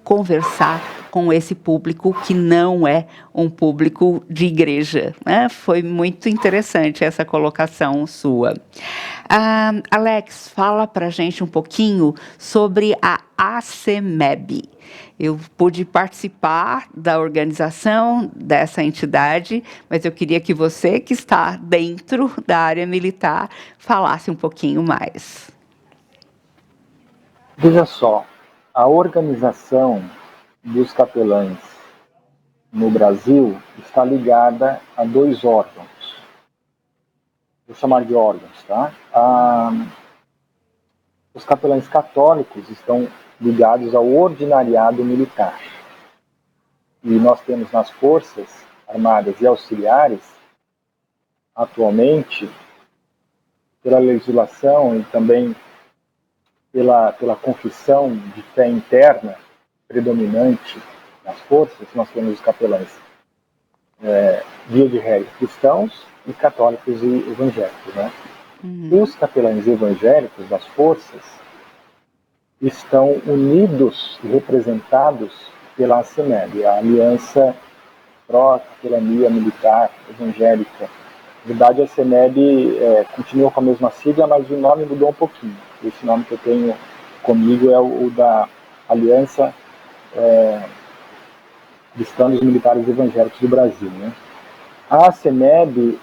conversar com esse público que não é um público de igreja, né? Foi muito interessante essa colocação sua. Alex, fala para a gente um pouquinho sobre a ACMEB. Eu pude participar da organização dessa entidade, mas eu queria que você, que está dentro da área militar, falasse um pouquinho mais. Veja só, a organização dos capelães no Brasil está ligada a dois órgãos. Vou chamar de órgãos, tá? Os capelães católicos estão ligados ao ordinariado militar. E nós temos nas Forças Armadas e Auxiliares, atualmente, pela legislação e também pela confissão de fé interna predominante nas forças, nós temos os capelães via de regra cristãos e católicos e evangélicos, né? Os capelães evangélicos das forças estão unidos e representados pela ACMEB, a Aliança Pró-Capelania Militar Evangélica. Na verdade, a ACMEB continua com a mesma sigla, mas o nome mudou um pouquinho. Esse nome que eu tenho comigo é o da Aliança listando os militares evangélicos do Brasil, né? A ACEMEB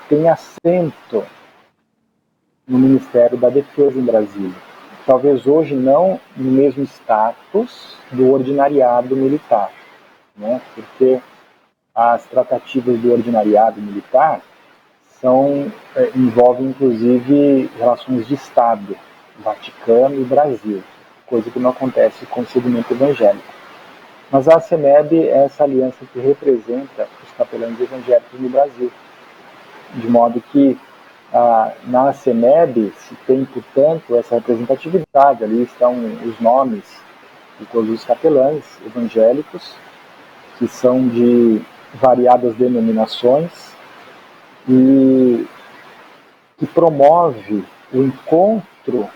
tem assento no Ministério da Defesa em Brasília. Talvez hoje não no mesmo status do ordinariado militar, né? Porque as tratativas do ordinariado militar envolvem, inclusive, relações de Estado, Vaticano e Brasil, coisa que não acontece com o segmento evangélico. Mas a ACEMEB é essa aliança que representa os capelães evangélicos no Brasil, de modo que na ACEMEB se tem, portanto, essa representatividade. Ali estão os nomes de todos os capelães evangélicos, que são de variadas denominações, e que promove o encontro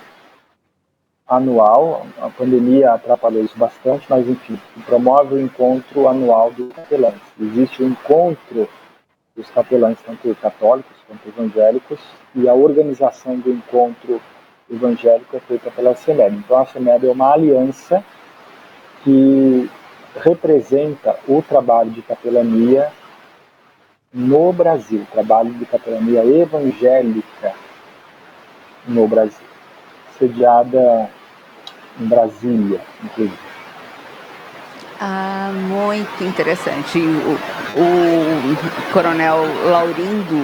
anual. A pandemia atrapalhou isso bastante, mas enfim, que promove o encontro anual dos capelães. Existe o encontro dos capelães, tanto católicos quanto evangélicos, e a organização do encontro evangélico é feita pela ACEMEB. Então a ACEMEB é uma aliança que representa o trabalho de capelania no Brasil, trabalho de capelania evangélica no Brasil, sediada em Brasília, inclusive. Muito interessante. O Coronel Laurindo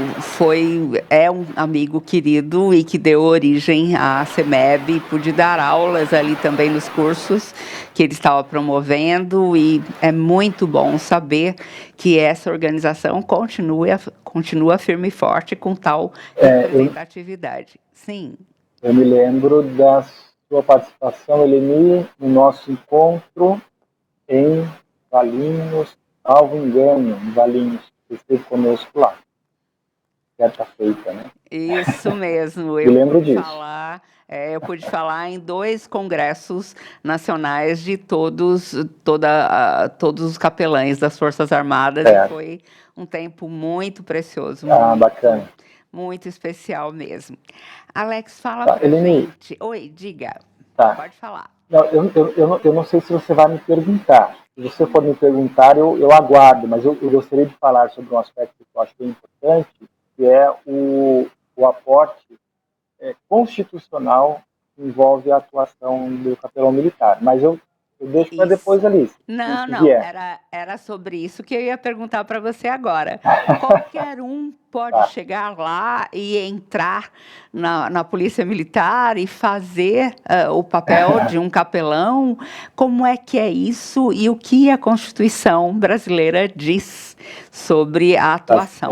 é um amigo querido e que deu origem à CEMEB, pude dar aulas ali também nos cursos que ele estava promovendo, e é muito bom saber que essa organização continua firme e forte com tal representatividade. Sim. Eu me lembro da sua participação, Eleni, no nosso encontro em Valinhos, salvo engano, em Valinhos, você esteve conosco lá, certa feita, né? Isso mesmo, Me lembro disso. Eu pude falar em 2 congressos nacionais de todos os capelães das Forças Armadas, e foi um tempo muito precioso, bacana. Muito especial mesmo. Alex, fala pra gente. Oi, diga. Pode falar. Não, eu não sei se você vai me perguntar. Se você for me perguntar, eu aguardo, mas eu gostaria de falar sobre um aspecto que eu acho que é importante, que é o aporte constitucional que envolve a atuação do capelão militar. Mas eu deixo para depois, Alice. Não, era sobre isso que eu ia perguntar para você agora. Qualquer um pode chegar lá e entrar na Polícia Militar e fazer o papel de um capelão? Como é que é isso e o que a Constituição brasileira diz sobre a atuação?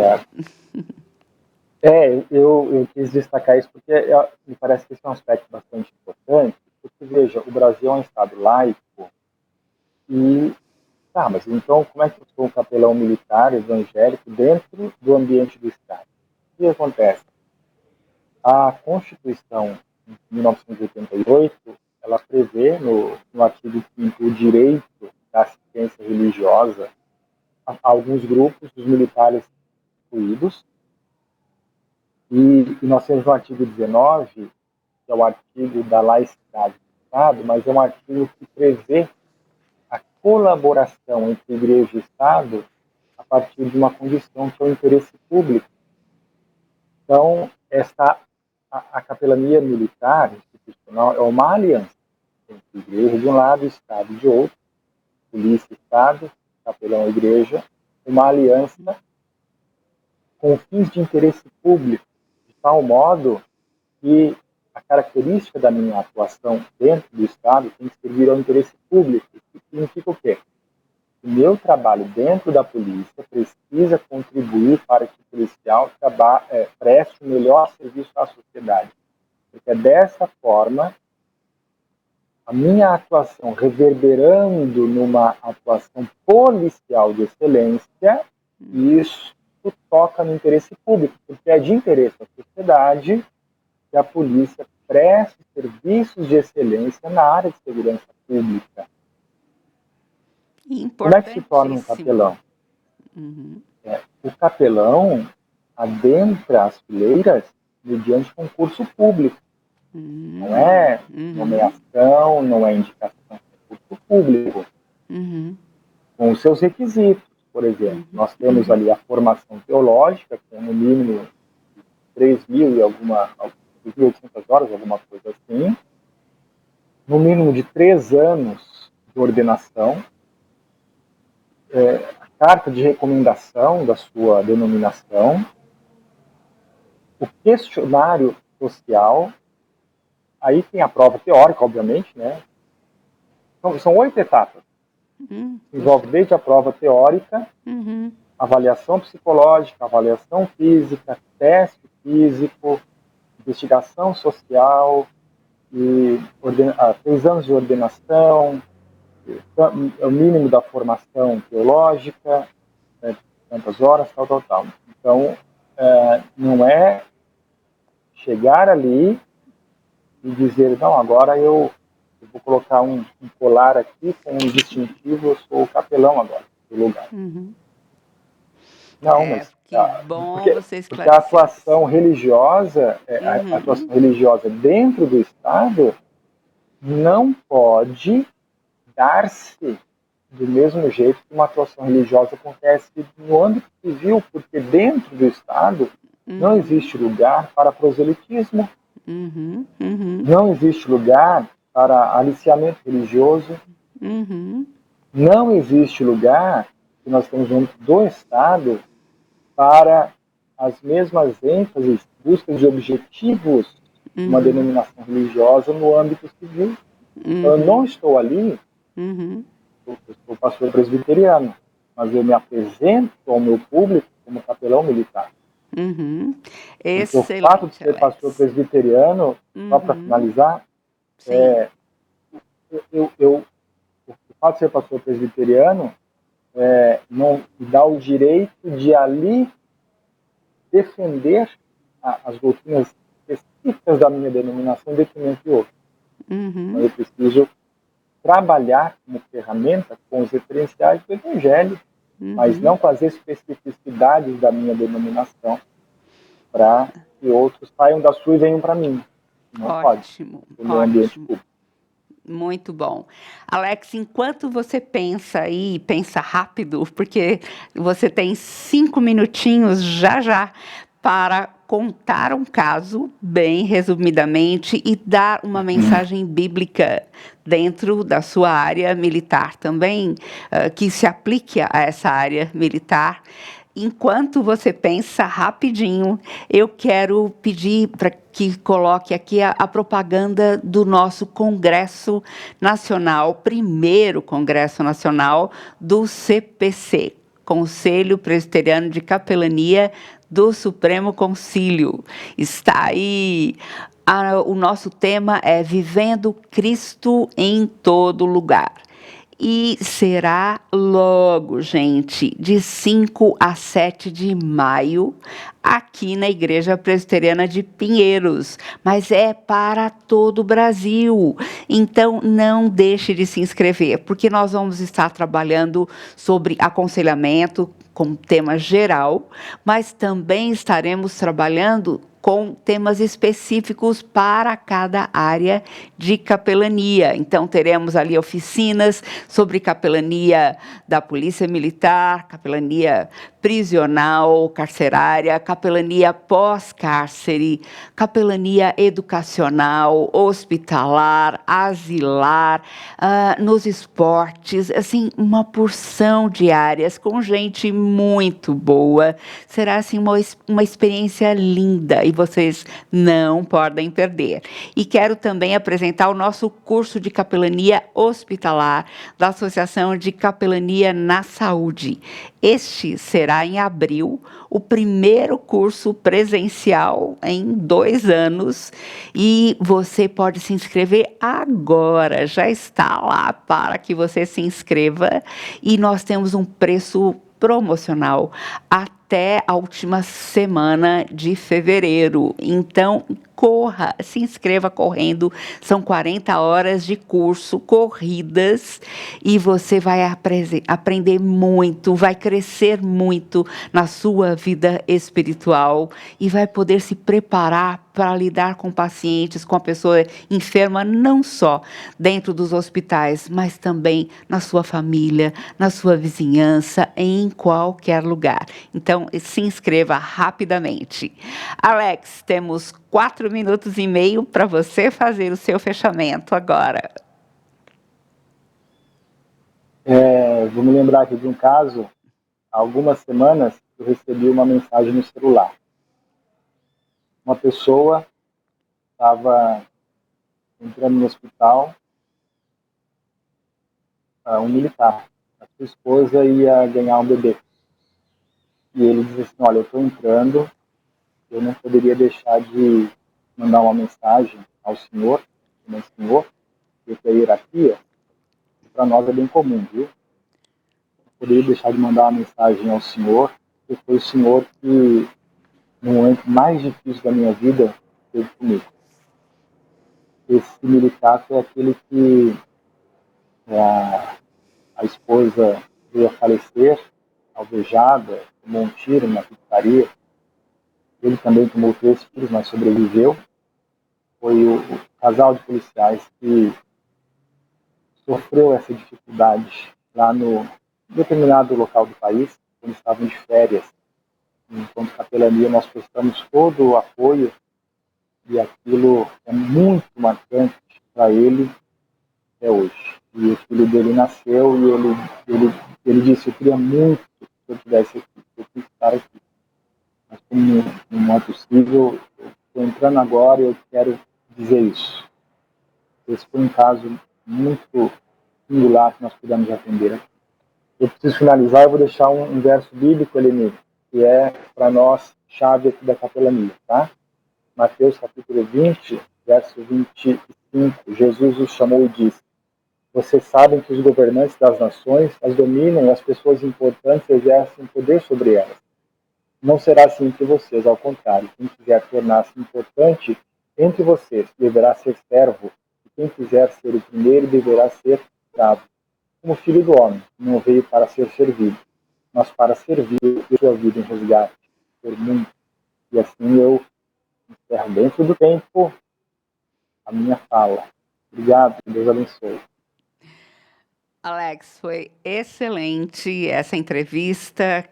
Eu quis destacar isso porque me parece que esse é um aspecto bastante importante, porque, veja, o Brasil é um Estado laico, mas então como é que eu sou um capelão militar evangélico dentro do ambiente do Estado? O que acontece? A Constituição, de 1988, ela prevê no artigo 5º o direito da assistência religiosa a alguns grupos dos militares excluídos, e nós temos no artigo 19, que é o artigo da laicidade do Estado, mas é um artigo que prevê a colaboração entre Igreja e Estado a partir de uma condição que é o interesse público. Então, a capelania militar institucional é uma aliança entre Igreja de um lado e Estado de outro, polícia e Estado, capelão e Igreja, uma aliança com fins de interesse público, de tal modo que a característica da minha atuação dentro do Estado tem que servir ao interesse público. Isso significa o quê? O meu trabalho dentro da polícia precisa contribuir para que o policial preste o melhor serviço à sociedade. Porque é dessa forma, a minha atuação reverberando numa atuação policial de excelência, isso toca no interesse público, porque é de interesse à sociedade que a polícia preste serviços de excelência na área de segurança pública. Como é que se torna um capelão? O capelão adentra as fileiras mediante concurso público. Não é nomeação, não é indicação, é concurso público. com os seus requisitos. Por exemplo, nós temos ali a formação teológica, com no mínimo 3.000 e 3.800 horas, alguma coisa assim, no mínimo de 3 anos de ordenação, a carta de recomendação da sua denominação, o questionário social, aí tem a prova teórica, obviamente, né? Então, são 8 etapas. Envolve desde a prova teórica, avaliação psicológica, avaliação física, teste físico, investigação social, e 3 anos de ordenação, o mínimo da formação teológica, tantas horas, tal. Então, não é chegar ali e dizer, não, agora eu vou colocar um colar aqui com um distintivo, eu sou o capelão agora do lugar. Não, mas que bom você esclarecer. porque a atuação religiosa, a atuação religiosa dentro do Estado não pode dar-se do mesmo jeito que uma atuação religiosa acontece no âmbito civil, porque dentro do Estado não existe lugar para proselitismo, não existe lugar para aliciamento religioso, não existe lugar, que nós temos no âmbito do Estado, para as mesmas ênfases, busca de objetivos de uma denominação religiosa no âmbito civil. Eu não estou ali, eu sou pastor presbiteriano, mas eu me apresento ao meu público como capelão militar. O fato de ser pastor presbiteriano, só para finalizar, o fato de ser pastor presbiteriano não me dá o direito de ali defender as doutrinas específicas da minha denominação em detrimento de outro. Então, eu preciso trabalhar como ferramenta com os referenciais do Evangelho, mas não com as especificidades da minha denominação, para que outros saiam da sua e venham para mim. Não Ótimo, pode, no ambiente público. Muito bom. Alex, enquanto você pensa aí, pensa rápido, porque você tem 5 minutinhos já para contar um caso, bem resumidamente, e dar uma mensagem bíblica dentro da sua área militar também, que se aplique a essa área militar. Enquanto você pensa rapidinho, eu quero pedir para que coloque aqui a propaganda do nosso Congresso Nacional, primeiro Congresso Nacional do CPC, Conselho Presbiteriano de Capelania do Supremo Concílio. Está aí. O nosso tema é Vivendo Cristo em Todo Lugar. E será logo, gente, de 5 a 7 de maio, aqui na Igreja Presbiteriana de Pinheiros. Mas é para todo o Brasil. Então, não deixe de se inscrever, porque nós vamos estar trabalhando sobre aconselhamento, com tema geral, mas também estaremos trabalhando com temas específicos para cada área de capelania. Então, teremos ali oficinas sobre capelania da Polícia Militar, capelania prisional, carcerária, capelania pós-cárcere, capelania educacional, hospitalar, asilar, nos esportes, assim, uma porção de áreas com gente muito boa. Será, assim, uma experiência linda e vocês não podem perder. E quero também apresentar o nosso curso de capelania hospitalar da Associação de Capelania na Saúde. Este será em abril, o primeiro curso presencial em 2 anos, e você pode se inscrever agora, já está lá para que você se inscreva, e nós temos um preço promocional até a última semana de fevereiro. Então, corra, se inscreva correndo. São 40 horas de curso corridas e você vai aprender muito, vai crescer muito na sua vida espiritual e vai poder se preparar para lidar com pacientes, com a pessoa enferma, não só dentro dos hospitais, mas também na sua família, na sua vizinhança, em qualquer lugar. Então, se inscreva rapidamente. Alex, temos 4 minutos e meio para você fazer o seu fechamento agora. Vou me lembrar aqui de um caso. Há algumas semanas eu recebi uma mensagem no celular. Uma pessoa estava entrando no hospital, um militar. A sua esposa ia ganhar um bebê. E ele disse assim, olha, eu estou entrando, eu não poderia deixar de mandar uma mensagem ao senhor, porque a hierarquia, para nós é bem comum, viu? Não poderia deixar de mandar uma mensagem ao senhor, porque foi o senhor que, no momento mais difícil da minha vida, esteve comigo. Esse militar foi aquele que a esposa veio a falecer, alvejada, tomou um tiro na pizzaria. Ele também tomou 3 tiros, mas sobreviveu. Foi o casal de policiais que sofreu essa dificuldade lá no determinado local do país, quando estavam de férias. Enquanto capelania, nós prestamos todo o apoio e aquilo é muito marcante para ele até hoje. E o filho dele nasceu e ele disse, eu queria muito que eu estivesse aqui, eu quis estar aqui. Mas como não é possível, eu estou entrando agora e eu quero dizer isso. Esse foi um caso muito singular que nós pudemos atender aqui. Eu preciso finalizar, eu vou deixar um verso bíblico, Eleni, que é para nós chave aqui da capelania, tá? Mateus capítulo 20, verso 25, Jesus os chamou e disse, vocês sabem que os governantes das nações as dominam e as pessoas importantes exercem poder sobre elas. Não será assim entre vocês, ao contrário, quem quiser tornar-se importante entre vocês deverá ser servo, e quem quiser ser o primeiro deverá ser escravo. Como filho do homem, não veio para ser servido, mas para servir e sua vida em resgate por mim. E assim eu encerro dentro do tempo a minha fala. Obrigado, Deus abençoe. Alex, foi excelente essa entrevista.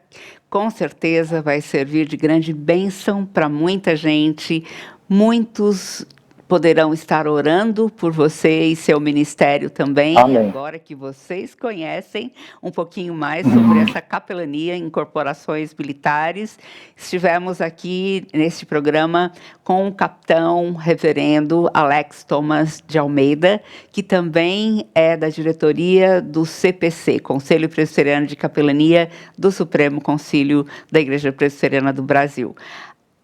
Com certeza vai servir de grande bênção para muita gente. Muitos poderão estar orando por você e seu ministério também. Amém. Agora que vocês conhecem um pouquinho mais sobre essa capelania em corporações militares, estivemos aqui neste programa com o capitão reverendo Alex Thomas de Almeida, que também é da diretoria do CPC, Conselho Presbiteriano de Capelania do Supremo Concílio da Igreja Presbiteriana do Brasil.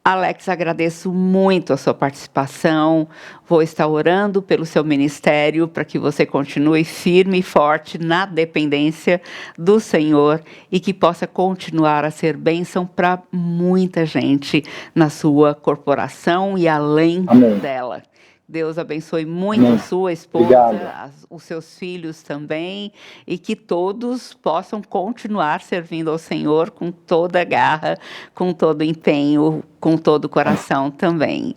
Alex, agradeço muito a sua participação. Vou estar orando pelo seu ministério para que você continue firme e forte na dependência do Senhor e que possa continuar a ser bênção para muita gente na sua corporação e além dela. Deus abençoe muito a sua esposa, os seus filhos também, e que todos possam continuar servindo ao Senhor com toda a garra, com todo o empenho, com todo o coração também.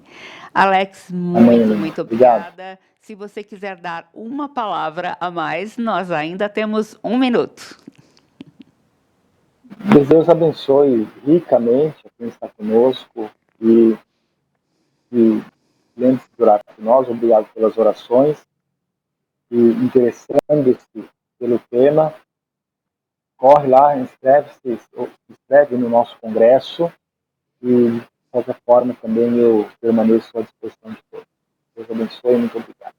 Alex, muito obrigada. Se você quiser dar uma palavra a mais, nós ainda temos 1 minuto. Deus abençoe ricamente a quem está conosco e lembre-se de orar por nós, obrigado pelas orações e interessando-se pelo tema, corre lá, inscreve no nosso congresso e de qualquer forma também eu permaneço à disposição de todos. Deus abençoe, muito obrigado.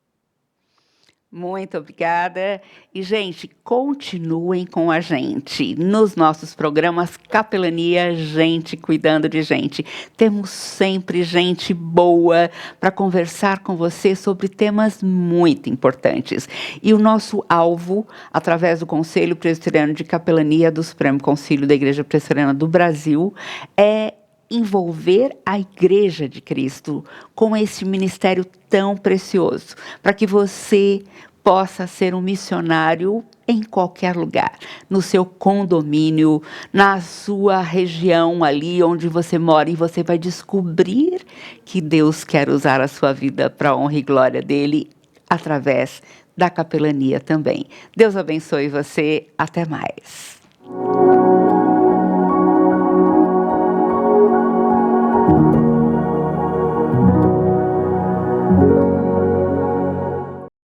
Muito obrigada. E, gente, continuem com a gente nos nossos programas Capelania, gente cuidando de gente. Temos sempre gente boa para conversar com você sobre temas muito importantes. E o nosso alvo, através do Conselho Presbiteriano de Capelania do Supremo Concílio da Igreja Presbiteriana do Brasil, é envolver a Igreja de Cristo com esse ministério tão precioso, para que você possa ser um missionário em qualquer lugar, no seu condomínio, na sua região ali onde você mora, e você vai descobrir que Deus quer usar a sua vida para a honra e glória dele através da capelania também. Deus abençoe você. Até mais.